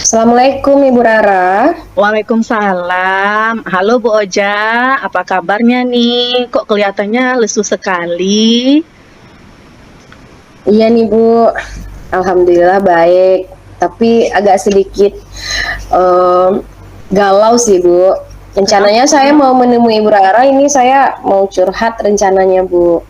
Assalamualaikum Ibu Rara. Waalaikumsalam. Halo Bu Oja, apa kabarnya nih? Kok kelihatannya lesu sekali? Iya nih Bu, Alhamdulillah baik. Tapi agak sedikit em, galau sih Bu. Rencananya saya Kenapa? mau menemui Ibu Rara, ini saya mau curhat rencananya Bu.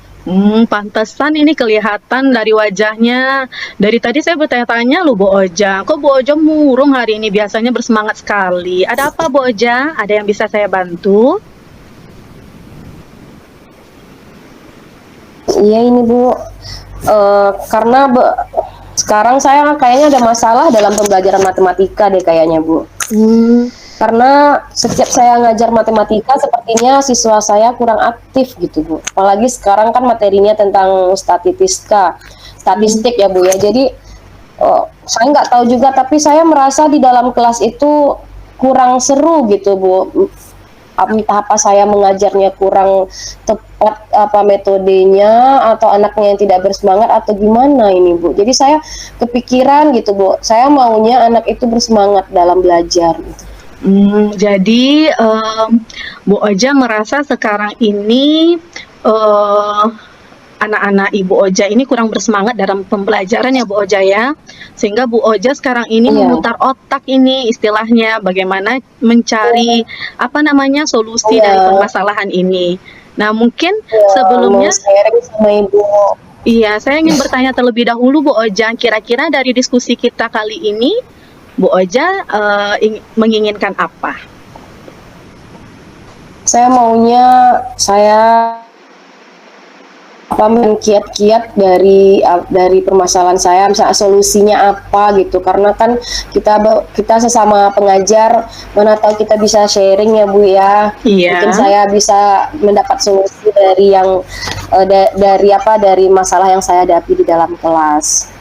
Pantesan ini kelihatan dari wajahnya. Dari tadi saya bertanya-tanya loh Bu Oja, kok Bu Oja murung hari ini? Biasanya bersemangat sekali. Ada apa Bu Oja? Ada yang bisa saya bantu? Iya ini Bu, karena sekarang saya kayaknya ada masalah dalam pembelajaran matematika deh kayaknya Bu. Hmm, Karena setiap saya ngajar matematika sepertinya siswa saya kurang aktif gitu Bu. Apalagi sekarang kan materinya tentang hmm. statistik ya Bu ya. Jadi saya nggak tahu juga, tapi saya merasa di dalam kelas itu kurang seru gitu Bu. Entah apa saya mengajarnya kurang tepat apa metodenya, atau anaknya yang tidak bersemangat, atau gimana ini Bu. Jadi saya kepikiran gitu Bu. Saya maunya anak itu bersemangat dalam belajar gitu. Jadi, Bu Oja merasa sekarang ini, anak-anak Ibu Oja ini kurang bersemangat dalam pembelajaran ya Bu Oja ya? Sehingga Bu Oja sekarang ini Iya. memutar otak ini istilahnya, bagaimana mencari, apa namanya, solusi dari Iya, permasalahan ini. Nah mungkin iya, mau sebelumnya sharing sama Ibu. iya, saya ingin bertanya terlebih dahulu Bu Oja, kira-kira dari diskusi kita kali ini, Bu Oja, menginginkan apa? Saya maunya saya apa kiat-kiat dari permasalahan saya, misalnya solusinya apa gitu. Karena kan kita sesama pengajar, mana tahu kita bisa sharing ya Bu ya. Mungkin Iya. saya bisa mendapat solusi dari dari masalah yang saya hadapi di dalam kelas.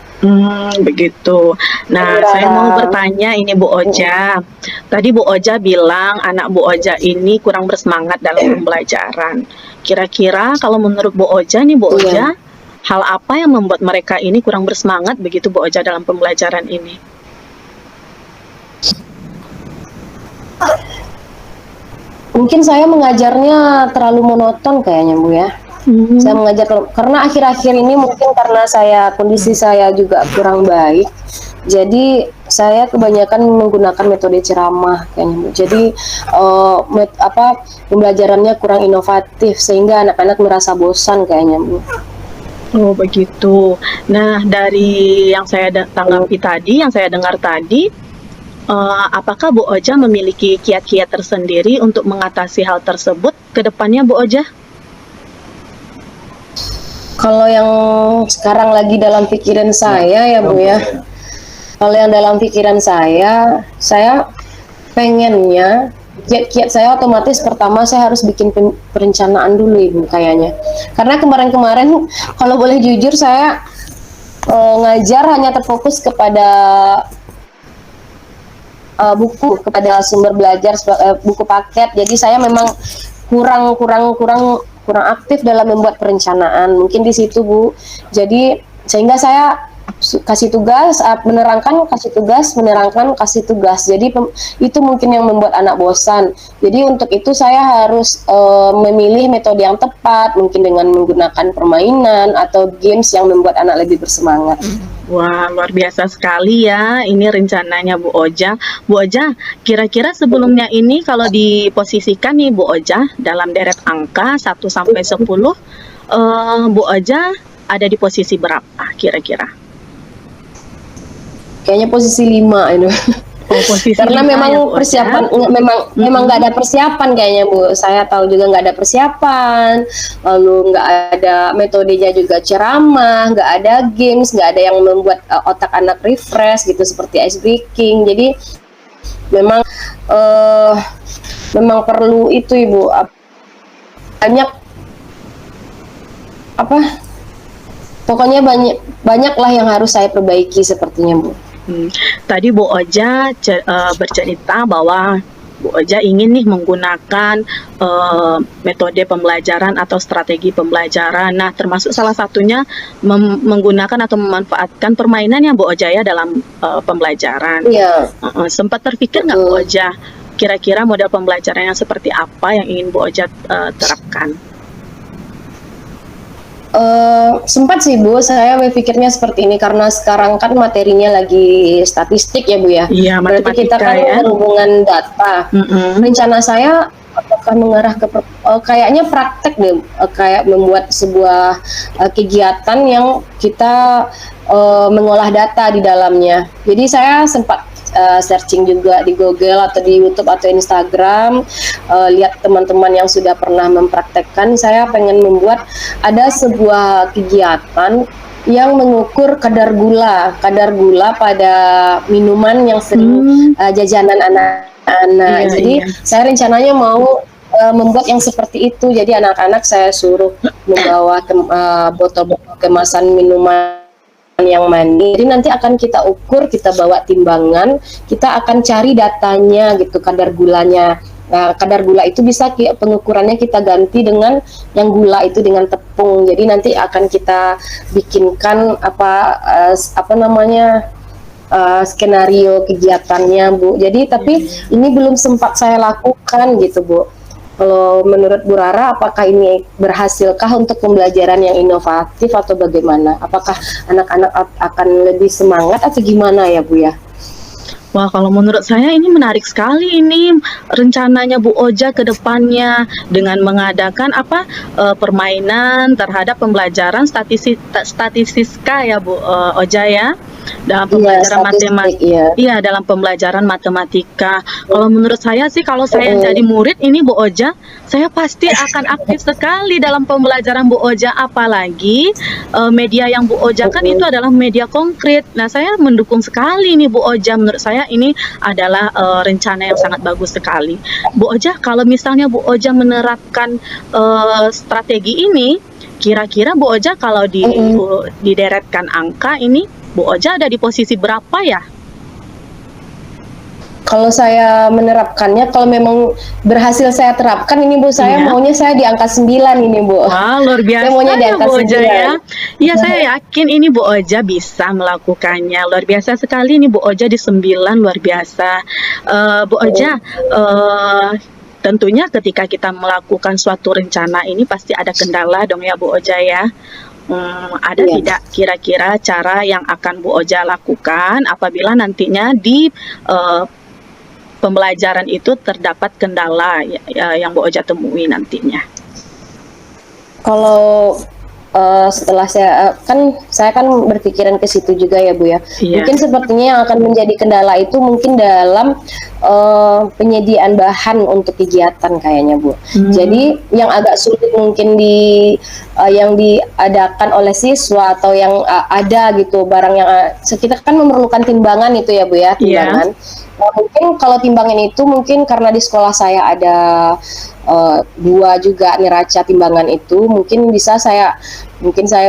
Begitu. Ibu Nah, saya Rara. mau bertanya ini Bu Oja. Tadi Bu Oja bilang anak Bu Oja ini kurang bersemangat dalam pembelajaran. Kira-kira kalau menurut Bu Oja nih Bu Iya. Oja, hal apa yang membuat mereka ini kurang bersemangat begitu Bu Oja dalam pembelajaran ini? Mungkin saya mengajarnya terlalu monoton kayaknya Bu ya. Saya Hmm, mengajar karena akhir-akhir ini mungkin karena kondisi saya juga kurang baik. Jadi saya kebanyakan menggunakan metode ceramah kayaknya Bu. Jadi pembelajarannya kurang inovatif sehingga anak-anak merasa bosan kayaknya Bu. oh begitu. Nah, dari yang saya tanggapi tadi, yang saya dengar tadi, apakah Bu Oja memiliki kiat-kiat tersendiri untuk mengatasi hal tersebut ke depannya Bu Oja? Kalau yang sekarang lagi dalam pikiran saya ya Bu ya. Kalau yang dalam pikiran saya pengennya kiat-kiat saya otomatis pertama saya harus bikin perencanaan dulu Ibu kayaknya. Karena kemarin-kemarin kalau boleh jujur saya ngajar hanya terfokus kepada buku, kepada sumber belajar, buku paket. Jadi saya memang kurang kurang kurang kurang aktif dalam membuat perencanaan. Mungkin di situ Bu. Jadi sehingga saya kasih tugas, menerangkan, kasih tugas. Jadi itu mungkin yang membuat anak bosan. Jadi untuk itu saya harus memilih metode yang tepat, mungkin dengan menggunakan permainan atau games yang membuat anak lebih bersemangat. Wah, luar biasa sekali ya ini rencananya Bu Oja. Bu Oja, kira-kira sebelumnya ini kalau diposisikan nih Bu Oja dalam deret angka 1 sampai 10, Bu Oja ada di posisi berapa kira-kira? Kayaknya posisi 5 itu. Oh, posisi Karena 5 ya memang Bu Oja? memang nggak ada persiapan kayaknya Bu. Saya tahu juga nggak ada persiapan, lalu nggak ada metodenya juga ceramah, nggak ada games, nggak ada yang membuat otak anak refresh gitu seperti ice breaking. Jadi memang eh memang perlu itu Ibu, banyak apa pokoknya banyaklah yang harus saya perbaiki sepertinya Bu. Tadi Bu Oja bercerita bahwa Bu Oja ingin nih menggunakan metode pembelajaran atau strategi pembelajaran. Nah, termasuk salah satunya menggunakan atau memanfaatkan permainan ya Bu Oja ya dalam pembelajaran. Iya, Sempat terpikir nggak Bu betul. Oja, kira-kira model pembelajaran yang seperti apa yang ingin Bu Oja terapkan? Sempat sih Bu, saya berpikirnya seperti ini karena sekarang kan materinya lagi statistik ya Bu ya. Iya, Berarti kita matematika kan ya. berhubungan data. Mm-mm. Rencana saya apakah mengarah ke kayaknya praktek deh, kayak membuat sebuah kegiatan yang kita mengolah data di dalamnya. Jadi saya sempat searching juga di Google atau di YouTube atau Instagram, lihat teman-teman yang sudah pernah mempraktekkan. Saya pengen membuat ada sebuah kegiatan yang mengukur kadar gula pada minuman yang sering jajanan anak-anak. Iya, Jadi iya. saya rencananya mau membuat yang seperti itu. Jadi anak-anak saya suruh membawa botol-botol kemasan minuman yang mandi. Jadi nanti akan kita ukur, kita bawa timbangan, kita akan cari datanya gitu, kadar gulanya. Nah, kadar gula itu bisa pengukurannya kita ganti dengan yang gula itu dengan tepung. Jadi nanti akan kita bikinkan apa namanya skenario kegiatannya Bu. Jadi tapi ini belum sempat saya lakukan gitu Bu. Kalau menurut Bu Rara, apakah ini berhasilkah untuk pembelajaran yang inovatif atau bagaimana? Apakah anak-anak akan lebih semangat atau gimana ya Bu ya? Wah, kalau menurut saya ini menarik sekali ini rencananya Bu Oja ke depannya dengan mengadakan permainan terhadap pembelajaran statistika ya Bu Oja ya. Dalam Iya, pembelajaran statistik matematika. ya. Iya, dalam pembelajaran matematika. Kalau menurut saya sih kalau saya jadi murid ini Bu Oja, saya pasti akan aktif sekali dalam pembelajaran Bu Oja, apalagi media yang Bu Oja kan itu adalah media konkret. Nah, saya mendukung sekali nih Bu Oja. Menurut saya ini adalah rencana yang sangat bagus sekali. Bu Oja, kalau misalnya Bu Oja menerapkan strategi ini, kira-kira Bu Oja kalau dideretkan angka ini, Bu Oja ada di posisi berapa ya? Kalau saya menerapkannya, kalau memang berhasil saya terapkan ini Bu, saya Iya. maunya saya di angka 9 ini Bu. Wah, luar biasa Saya maunya di ya angka Bu Oja 9. ya. Iya, saya yakin ini Bu Oja bisa melakukannya. Luar biasa sekali ini Bu Oja di 9, luar biasa. Bu Oja, tentunya ketika kita melakukan suatu rencana ini pasti ada kendala dong ya Bu Oja ya. Ada Iya. tidak kira-kira cara yang akan Bu Oja lakukan apabila nantinya di pembelajaran itu terdapat kendala yang Bu Oja temui nantinya? Kalau setelah saya kan berpikiran ke situ juga ya Bu ya. Iya. Mungkin sepertinya yang akan menjadi kendala itu mungkin dalam penyediaan bahan untuk kegiatan kayaknya Bu. Jadi yang agak sulit mungkin yang diadakan oleh siswa atau yang ada gitu barang yang kita kan memerlukan timbangan itu ya Bu ya, timbangan. Nah, mungkin kalau timbangan itu mungkin karena di sekolah saya ada 2 juga neraca timbangan itu, mungkin saya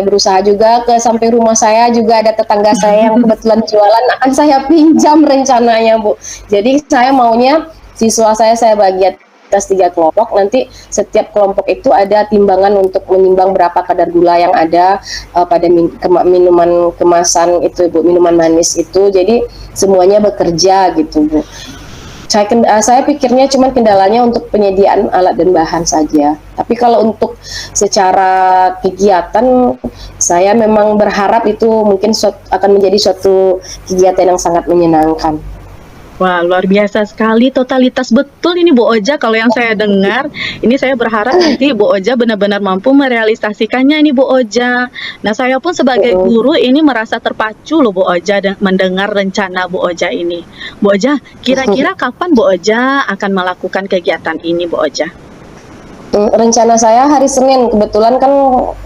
berusaha juga sampai rumah saya juga ada tetangga saya yang kebetulan jualan, akan saya pinjam rencananya Bu. Jadi saya maunya siswa saya bagi atas 3 kelompok, nanti setiap kelompok itu ada timbangan untuk menimbang berapa kadar gula yang ada pada minuman kemasan itu Bu, minuman manis itu. Jadi semuanya bekerja gitu Bu. Saya pikirnya cuma kendalanya untuk penyediaan alat dan bahan saja. Tapi kalau untuk secara kegiatan, saya memang berharap itu mungkin akan menjadi suatu kegiatan yang sangat menyenangkan. Wah, luar biasa sekali, totalitas betul ini Bu Oja. Kalau yang saya dengar, ini saya berharap nanti Bu Oja benar-benar mampu merealisasikannya ini Bu Oja. Nah, saya pun sebagai guru ini merasa terpacu loh Bu Oja mendengar rencana Bu Oja ini. Bu Oja, kira-kira kapan Bu Oja akan melakukan kegiatan ini Bu Oja? Rencana saya hari Senin, kebetulan kan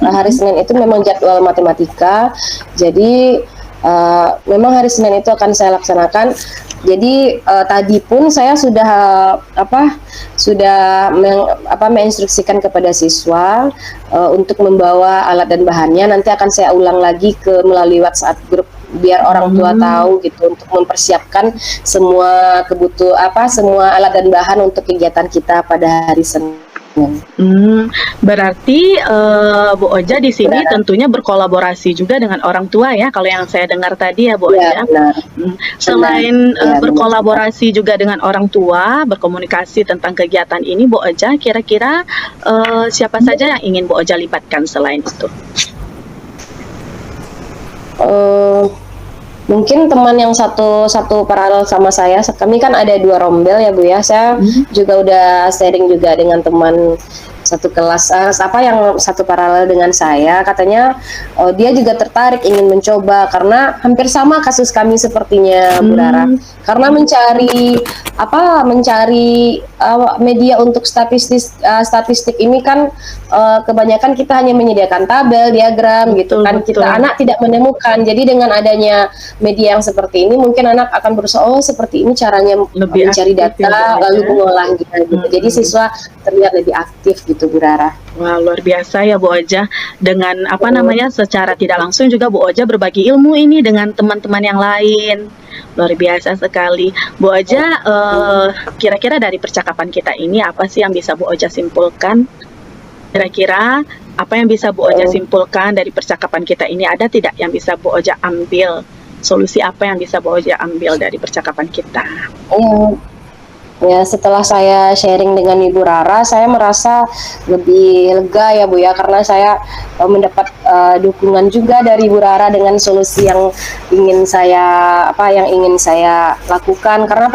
hari Senin itu memang jadwal matematika, jadi memang hari Senin itu akan saya laksanakan. Jadi tadi pun saya sudah menginstruksikan kepada siswa untuk membawa alat dan bahannya. Nanti akan saya ulang lagi melalui WhatsApp grup biar orang tua tahu gitu untuk mempersiapkan semua semua alat dan bahan untuk kegiatan kita pada hari Senin. Berarti Bu Oja di sini Benar. tentunya berkolaborasi juga dengan orang tua ya, kalau yang saya dengar tadi ya Bu Ya, Oja. benar. Selain Ya, benar. berkolaborasi juga dengan orang tua, berkomunikasi tentang kegiatan ini Bu Oja, kira-kira siapa saja yang ingin Bu Oja libatkan selain itu? Mungkin teman yang satu paralel sama saya, kami kan ada 2 rombel ya Bu ya. Saya juga udah sharing juga dengan teman satu kelas yang satu paralel dengan saya, katanya dia juga tertarik ingin mencoba karena hampir sama kasus kami sepertinya Bu Rara. Karena mencari media untuk statistik ini kan kebanyakan kita hanya menyediakan tabel, diagram gitu kan. Betul. Kita anak tidak menemukan. Jadi dengan adanya media yang seperti ini mungkin anak akan berusaha seperti ini caranya Lebih mencari aktif data ya, lalu mengolahnya gitu. Jadi siswa terlihat lebih aktif gitu Bu Rara. Wah, luar biasa ya Bu Oja. Dengan secara tidak langsung juga Bu Oja berbagi ilmu ini dengan teman-teman yang lain. Luar biasa sekali. Bu Oja, kira-kira dari percakapan kita ini apa sih yang bisa Bu Oja simpulkan? Kira-kira apa yang bisa Bu Oja simpulkan dari percakapan kita ini? Ada tidak yang bisa Bu Oja ambil? Solusi apa yang bisa Bu Oja ambil dari percakapan kita? Ya, setelah saya sharing dengan Ibu Rara, saya merasa lebih lega ya Bu ya, karena saya mendapat dukungan juga dari Ibu Rara dengan solusi yang ingin saya lakukan. Karena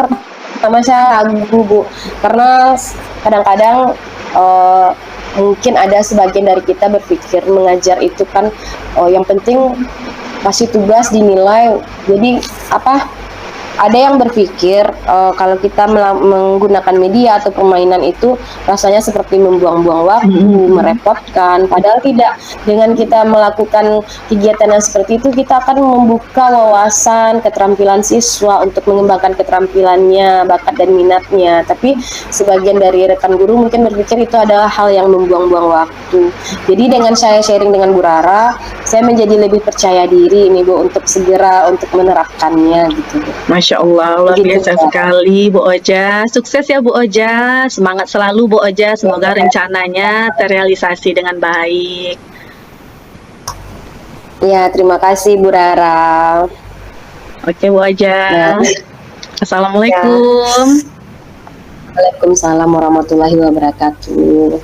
pertama saya ragu Bu, karena kadang-kadang mungkin ada sebagian dari kita berpikir mengajar itu kan yang penting kasih tugas dinilai. Jadi ada yang berpikir kalau kita menggunakan media atau permainan itu rasanya seperti membuang-buang waktu, merepotkan. Padahal tidak. Dengan kita melakukan kegiatan yang seperti itu, kita akan membuka wawasan, keterampilan siswa untuk mengembangkan keterampilannya, bakat dan minatnya. Tapi sebagian dari rekan guru mungkin berpikir itu adalah hal yang membuang-buang waktu. Jadi dengan saya sharing dengan Bu Rara, saya menjadi lebih percaya diri ini Bu untuk segera untuk menerapkannya gitu Bu. Masya Allah, luar Begitu, biasa Kak. sekali Bu Oja. Sukses ya Bu Oja, semangat selalu Bu Oja. Semoga rencananya terrealisasi dengan baik. Ya, terima kasih Bu Rara. Oke Bu Oja. Ya. Assalamualaikum. Waalaikumsalam warahmatullahi wabarakatuh.